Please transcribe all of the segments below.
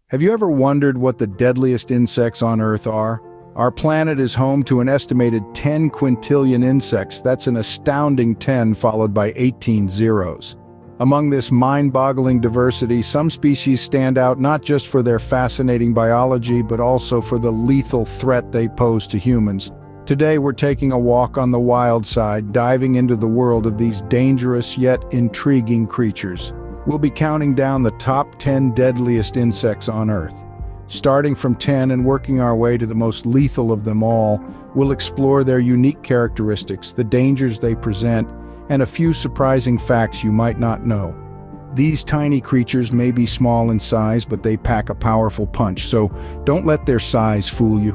Have you ever wondered what the deadliest insects on Earth are? Our planet is home to an estimated 10 quintillion insects. That's an astounding 10 followed by 18 zeros. Among this mind-boggling diversity, some species stand out not just for their fascinating biology, but also for the lethal threat they pose to humans. Today we're taking a walk on the wild side, diving into the world of these dangerous yet intriguing creatures. We'll be counting down the top 10 deadliest insects on Earth. Starting from 10 and working our way to the most lethal of them all, we'll explore their unique characteristics, the dangers they present, and a few surprising facts you might not know. These tiny creatures may be small in size, but they pack a powerful punch, so don't let their size fool you.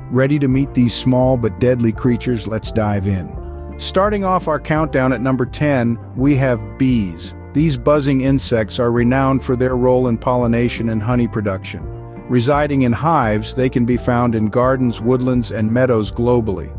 Ready to meet these small but deadly creatures? Let's dive in. Starting off our countdown at number 10, we have bees. These buzzing insects are renowned for their role in pollination and honey production. Residing in hives, they can be found in gardens, woodlands, and meadows globally.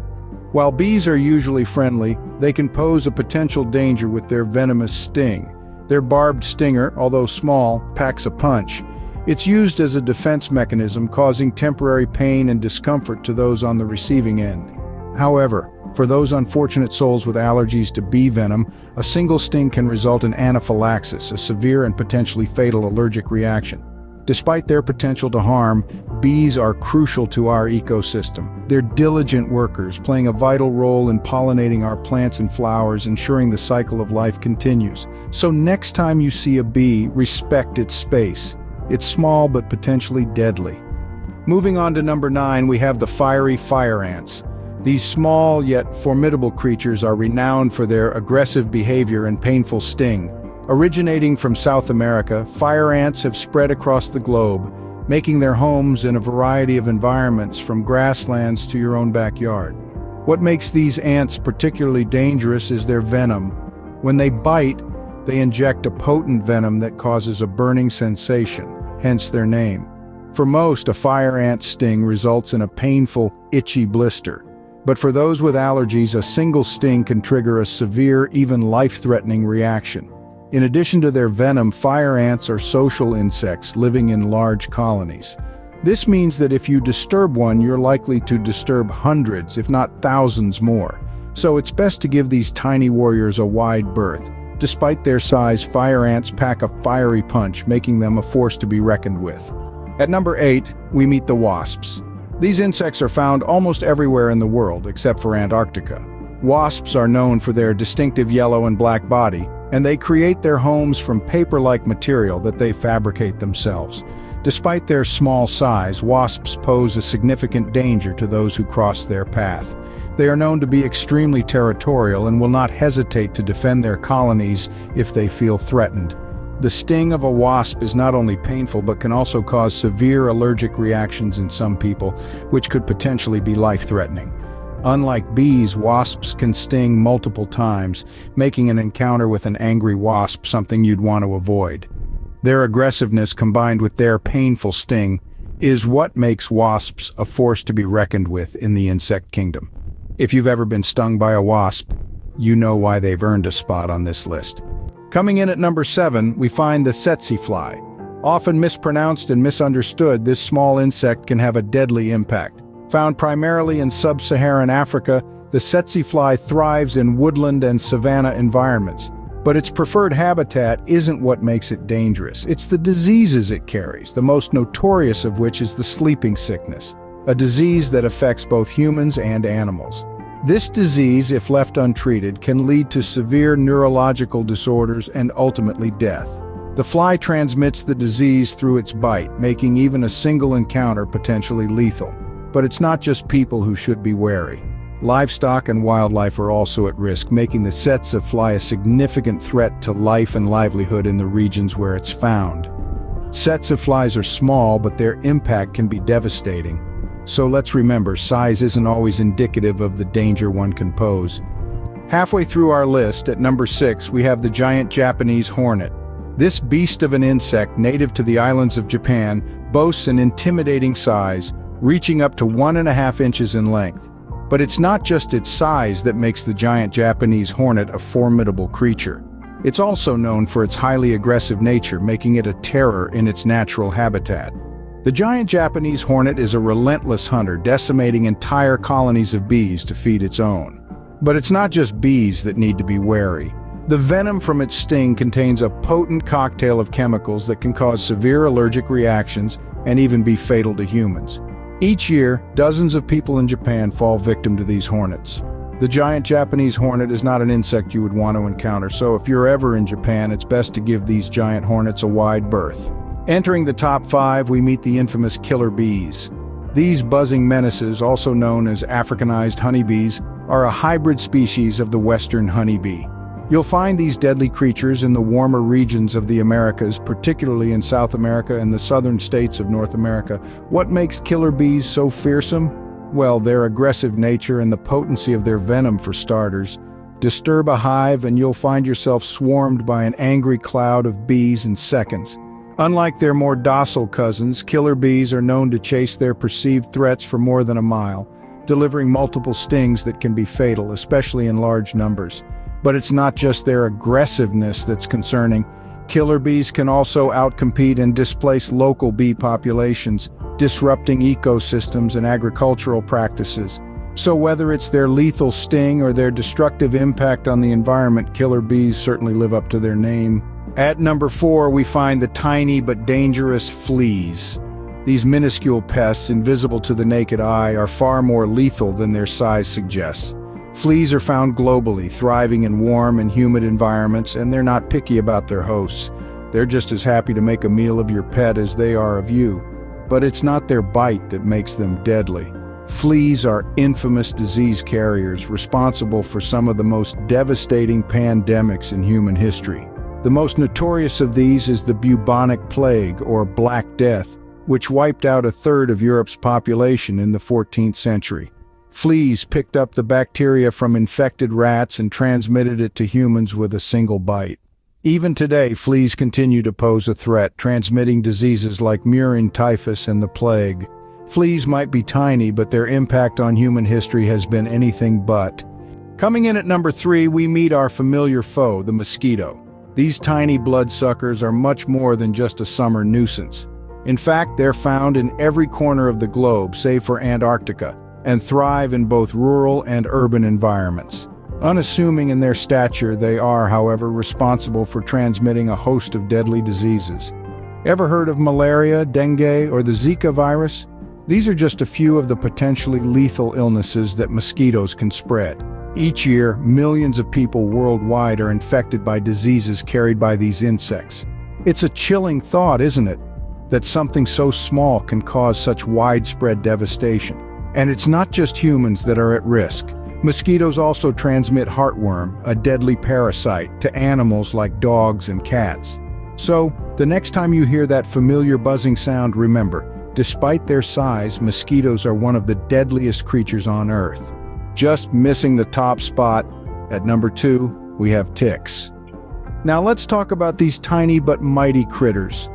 While bees are usually friendly, they can pose a potential danger with their venomous sting. Their barbed stinger, although small, packs a punch. It's used as a defense mechanism, causing temporary pain and discomfort to those on the receiving end. However, for those unfortunate souls with allergies to bee venom, a single sting can result in anaphylaxis, a severe and potentially fatal allergic reaction. Despite their potential to harm, bees are crucial to our ecosystem. They're diligent workers, playing a vital role in pollinating our plants and flowers, ensuring the cycle of life continues. So next time you see a bee, respect its space. It's small but potentially deadly. Moving on to number 9, we have the fiery fire ants. These small yet formidable creatures are renowned for their aggressive behavior and painful sting. Originating from South America, fire ants have spread across the globe, making their homes in a variety of environments from grasslands to your own backyard. What makes these ants particularly dangerous is their venom. When they bite, they inject a potent venom that causes a burning sensation, hence their name. For most, a fire ant sting results in a painful, itchy blister. But for those with allergies, a single sting can trigger a severe, even life-threatening reaction. In addition to their venom, fire ants are social insects living in large colonies. This means that if you disturb one, you're likely to disturb hundreds, if not thousands more. So it's best to give these tiny warriors a wide berth. Despite their size, fire ants pack a fiery punch, making them a force to be reckoned with. At number 8, we meet the wasps. These insects are found almost everywhere in the world, except for Antarctica. Wasps are known for their distinctive yellow and black body, and they create their homes from paper-like material that they fabricate themselves. Despite their small size, wasps pose a significant danger to those who cross their path. They are known to be extremely territorial and will not hesitate to defend their colonies if they feel threatened. The sting of a wasp is not only painful but can also cause severe allergic reactions in some people, which could potentially be life-threatening. Unlike bees, wasps can sting multiple times, making an encounter with an angry wasp something you'd want to avoid. Their aggressiveness combined with their painful sting is what makes wasps a force to be reckoned with in the insect kingdom. If you've ever been stung by a wasp, you know why they've earned a spot on this list. Coming in at number 7, we find the tsetse fly. Often mispronounced and misunderstood, this small insect can have a deadly impact. Found primarily in sub-Saharan Africa, the tsetse fly thrives in woodland and savanna environments. But its preferred habitat isn't what makes it dangerous. It's the diseases it carries, the most notorious of which is the sleeping sickness, a disease that affects both humans and animals. This disease, if left untreated, can lead to severe neurological disorders and ultimately death. The fly transmits the disease through its bite, making even a single encounter potentially lethal. But it's not just people who should be wary. Livestock and wildlife are also at risk, making the tsetse fly a significant threat to life and livelihood in the regions where it's found. Tsetse flies are small, but their impact can be devastating. So let's remember, size isn't always indicative of the danger one can pose. Halfway through our list, at number 6, we have the giant Japanese hornet. This beast of an insect, native to the islands of Japan, boasts an intimidating size, reaching up to 1.5 inches in length. But it's not just its size that makes the giant Japanese hornet a formidable creature. It's also known for its highly aggressive nature, making it a terror in its natural habitat. The giant Japanese hornet is a relentless hunter, decimating entire colonies of bees to feed its own. But it's not just bees that need to be wary. The venom from its sting contains a potent cocktail of chemicals that can cause severe allergic reactions and even be fatal to humans. Each year, dozens of people in Japan fall victim to these hornets. The giant Japanese hornet is not an insect you would want to encounter, so if you're ever in Japan, it's best to give these giant hornets a wide berth. Entering the top 5, we meet the infamous killer bees. These buzzing menaces, also known as Africanized honeybees, are a hybrid species of the western honeybee. You'll find these deadly creatures in the warmer regions of the Americas, particularly in South America and the southern states of North America. What makes killer bees so fearsome? Well, their aggressive nature and the potency of their venom for starters. Disturb a hive and you'll find yourself swarmed by an angry cloud of bees in seconds. Unlike their more docile cousins, killer bees are known to chase their perceived threats for more than a mile, delivering multiple stings that can be fatal, especially in large numbers. But it's not just their aggressiveness that's concerning. Killer bees can also outcompete and displace local bee populations, disrupting ecosystems and agricultural practices. So whether it's their lethal sting or their destructive impact on the environment, killer bees certainly live up to their name. At number 4, we find the tiny but dangerous fleas. These minuscule pests, invisible to the naked eye, are far more lethal than their size suggests. Fleas are found globally, thriving in warm and humid environments, and they're not picky about their hosts. They're just as happy to make a meal of your pet as they are of you. But it's not their bite that makes them deadly. Fleas are infamous disease carriers responsible for some of the most devastating pandemics in human history. The most notorious of these is the bubonic plague, or Black Death, which wiped out a third of Europe's population in the 14th century. Fleas picked up the bacteria from infected rats and transmitted it to humans with a single bite. Even today, fleas continue to pose a threat, transmitting diseases like murine typhus and the plague. Fleas might be tiny, but their impact on human history has been anything but. Coming in at number 3, we meet our familiar foe, the mosquito. These tiny bloodsuckers are much more than just a summer nuisance. In fact, they're found in every corner of the globe, save for Antarctica, and thrive in both rural and urban environments. Unassuming in their stature, they are, however, responsible for transmitting a host of deadly diseases. Ever heard of malaria, dengue, or the Zika virus? These are just a few of the potentially lethal illnesses that mosquitoes can spread. Each year, millions of people worldwide are infected by diseases carried by these insects. It's a chilling thought, isn't it? That something so small can cause such widespread devastation. And it's not just humans that are at risk. Mosquitoes also transmit heartworm, a deadly parasite, to animals like dogs and cats. So, the next time you hear that familiar buzzing sound, remember, despite their size, mosquitoes are one of the deadliest creatures on Earth. Just missing the top spot, at number 2, we have ticks. Now let's talk about these tiny but mighty critters.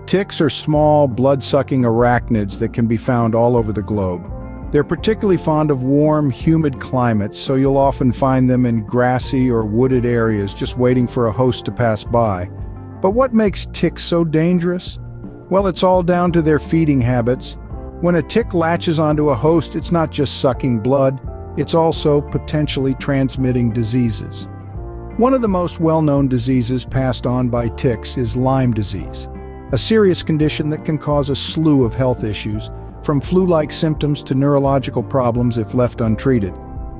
Ticks are small, blood-sucking arachnids that can be found all over the globe. They're particularly fond of warm, humid climates, so you'll often find them in grassy or wooded areas just waiting for a host to pass by. But what makes ticks so dangerous? Well, it's all down to their feeding habits. When a tick latches onto a host, it's not just sucking blood, it's also potentially transmitting diseases. One of the most well-known diseases passed on by ticks is Lyme disease, a serious condition that can cause a slew of health issues, from flu-like symptoms to neurological problems if left untreated.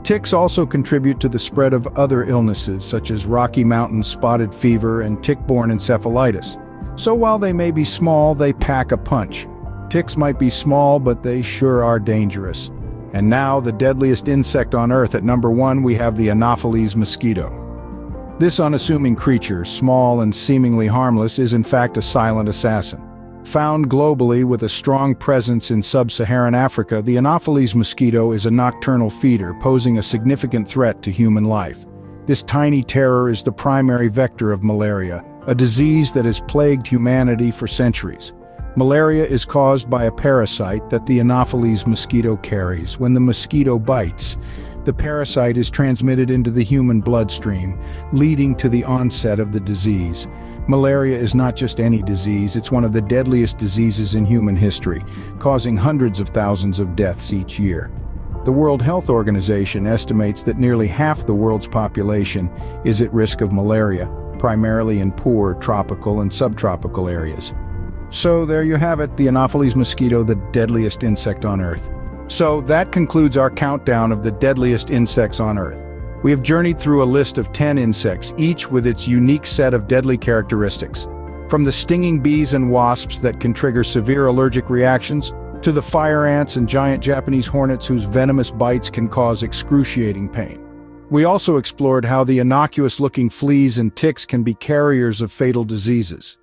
Ticks also contribute to the spread of other illnesses such as Rocky Mountain spotted fever and tick-borne encephalitis. So while they may be small, they pack a punch. Ticks might be small, but they sure are dangerous. And now, the deadliest insect on Earth. At number 1, we have the Anopheles mosquito. This unassuming creature, small and seemingly harmless, is in fact a silent assassin. Found globally with a strong presence in sub-Saharan Africa, the Anopheles mosquito is a nocturnal feeder, posing a significant threat to human life. This tiny terror is the primary vector of malaria, a disease that has plagued humanity for centuries. Malaria is caused by a parasite that the Anopheles mosquito carries. When the mosquito bites, the parasite is transmitted into the human bloodstream, leading to the onset of the disease. Malaria is not just any disease, it's one of the deadliest diseases in human history, causing hundreds of thousands of deaths each year. The World Health Organization estimates that nearly half the world's population is at risk of malaria, primarily in poor tropical and subtropical areas. So there you have it, the Anopheles mosquito, the deadliest insect on Earth. So that concludes our countdown of the deadliest insects on Earth. We have journeyed through a list of 10 insects, each with its unique set of deadly characteristics. From the stinging bees and wasps that can trigger severe allergic reactions, to the fire ants and giant Japanese hornets whose venomous bites can cause excruciating pain. We also explored how the innocuous-looking fleas and ticks can be carriers of fatal diseases.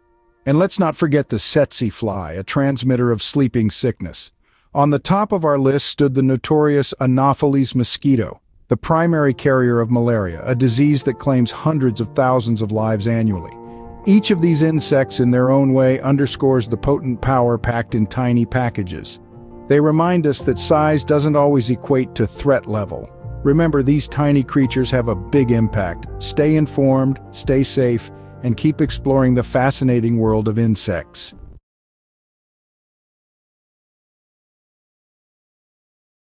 And let's not forget the tsetse fly, a transmitter of sleeping sickness. On the top of our list stood the notorious Anopheles mosquito, the primary carrier of malaria, a disease that claims hundreds of thousands of lives annually. Each of these insects in their own way underscores the potent power packed in tiny packages. They remind us that size doesn't always equate to threat level. Remember, these tiny creatures have a big impact. Stay informed, stay safe, and keep exploring the fascinating world of insects.